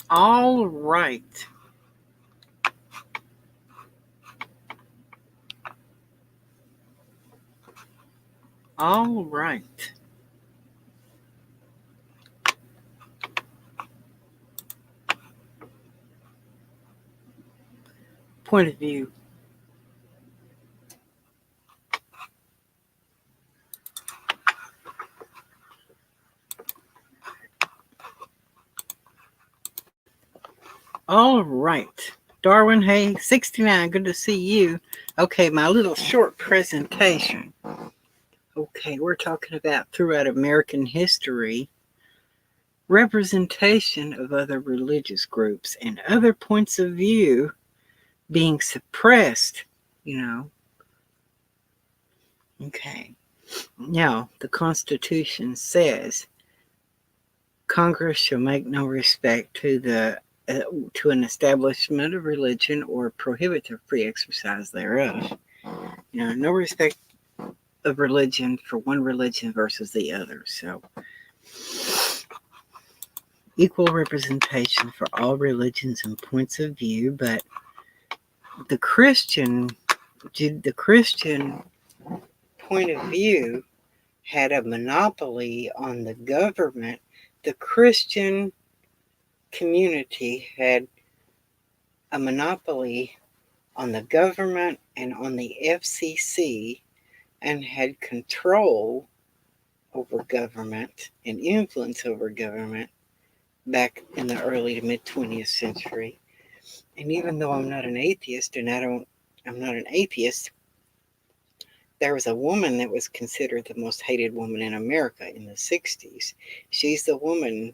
All right. All right. Point of view. All right. Darwin, hey, 69, good to see you. Okay, my little short presentation. Okay, we're talking about throughout American history, representation of other religious groups and other points of view being suppressed, you know. Okay. Now, the Constitution says Congress shall make no respect to an establishment of religion or prohibit the free exercise thereof. No respect of religion for one religion versus the other. So, equal representation for all religions and points of view, but the Christian point of view had a monopoly on the government. The Christian community had a monopoly on the government and on the FCC and had control over government and influence over government back in the early to mid 20th century. And even though I'm not an atheist I'm not an atheist, there was a woman that was considered the most hated woman in America in the 60s. She's the woman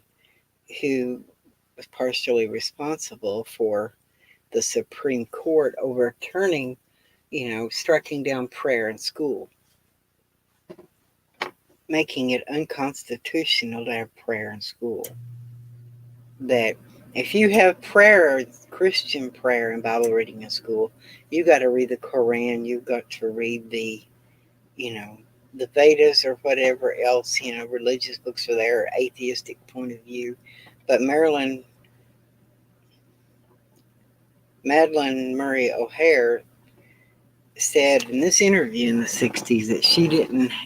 who was partially responsible for the Supreme Court overturning, striking down prayer in school, making it unconstitutional to have prayer in school. That if you have prayer, Christian prayer and Bible reading in school, you got to read the Quran, you've got to read you know, the Vedas or whatever else, religious books are there, atheistic point of view. But Madeleine Murray O'Hair said in this interview in the 60s that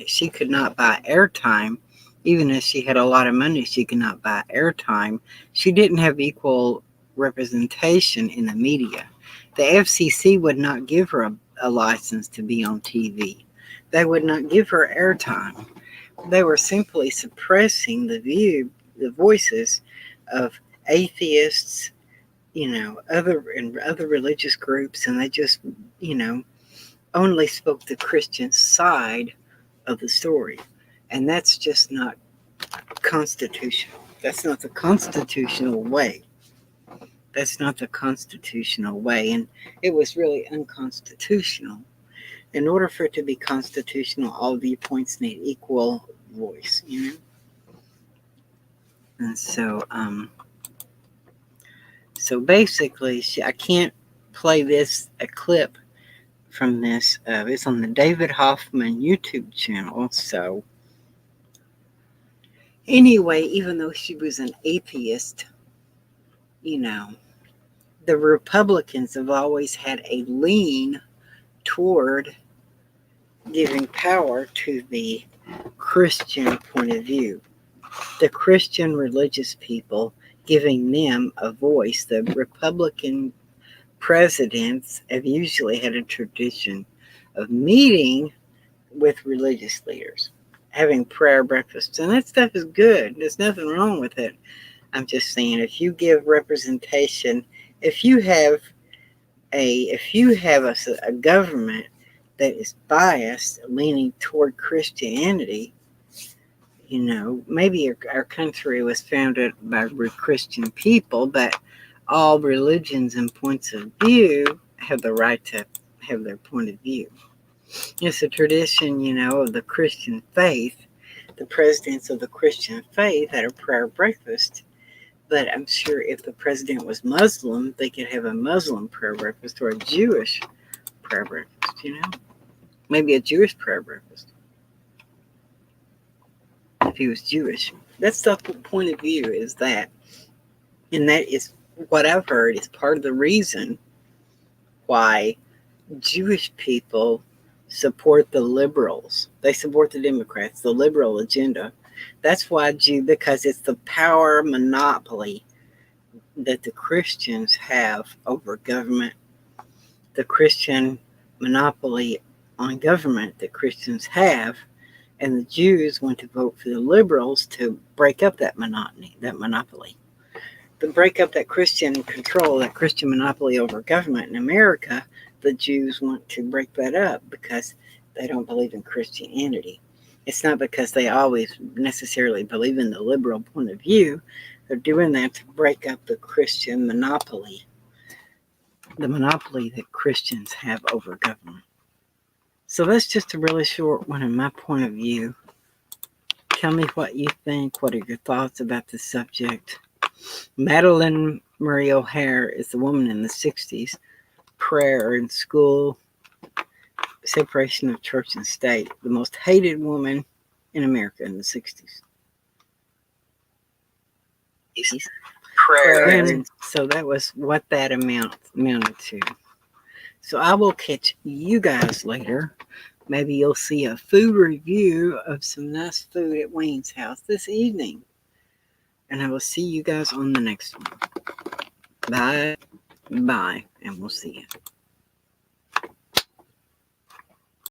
she could not buy airtime. Even if she had a lot of money, she could not buy airtime. She didn't have equal representation in the media. The FCC would not give her a license to be on TV. They would not give her airtime. They were simply suppressing the voices of atheists, other religious groups, and they just, only spoke the Christian side of the story. And that's just not constitutional. That's not the constitutional way. That's not the constitutional way. And it was really unconstitutional. In order for it to be constitutional, all viewpoints need equal voice. And so basically, I can't play a clip from this. It's on the David Hoffman YouTube channel. So anyway, even though she was an atheist, the Republicans have always had a lean toward giving power to the Christian point of view, the Christian religious people, giving them a voice. The Republican presidents have usually had a tradition of meeting with religious leaders, having prayer breakfasts, and that stuff is good. There's nothing wrong with it. I'm just saying, if you give representation, if you have a government that is biased, leaning toward Christianity, maybe our country was founded by Christian people, but all religions and points of view have the right to have their point of view. It's a tradition, of the Christian faith. The presidents of the Christian faith had a prayer breakfast. But I'm sure if the president was Muslim, they could have a Muslim prayer breakfast or a Jewish prayer breakfast. Maybe a Jewish prayer breakfast if he was Jewish. That's the point of view, is that. And that is what I've heard is part of the reason why Jewish people support the liberals. They support the Democrats, the liberal agenda. That's why because it's the power monopoly that the Christians have over government, the Christian monopoly on government that Christians have, and the Jews want to vote for the liberals to break up that monopoly, to break up that Christian control, that Christian monopoly over government in America. The Jews want to break that up because they don't believe in Christianity. It's not because they always necessarily believe in the liberal point of view. They're doing that to break up the Christian monopoly, the monopoly that Christians have over government. So that's just a really short one in my point of view. Tell me what you think. What are your thoughts about this subject? Madalyn Murray O'Hair is the woman in the 60s. Prayer in School, Separation of Church and State, the most hated woman in America in the 60s. Prayer. And so that was what that amounted to. So I will catch you guys later. Maybe you'll see a food review of some nice food at Wayne's house this evening. And I will see you guys on the next one. Bye. Bye. And we'll see you.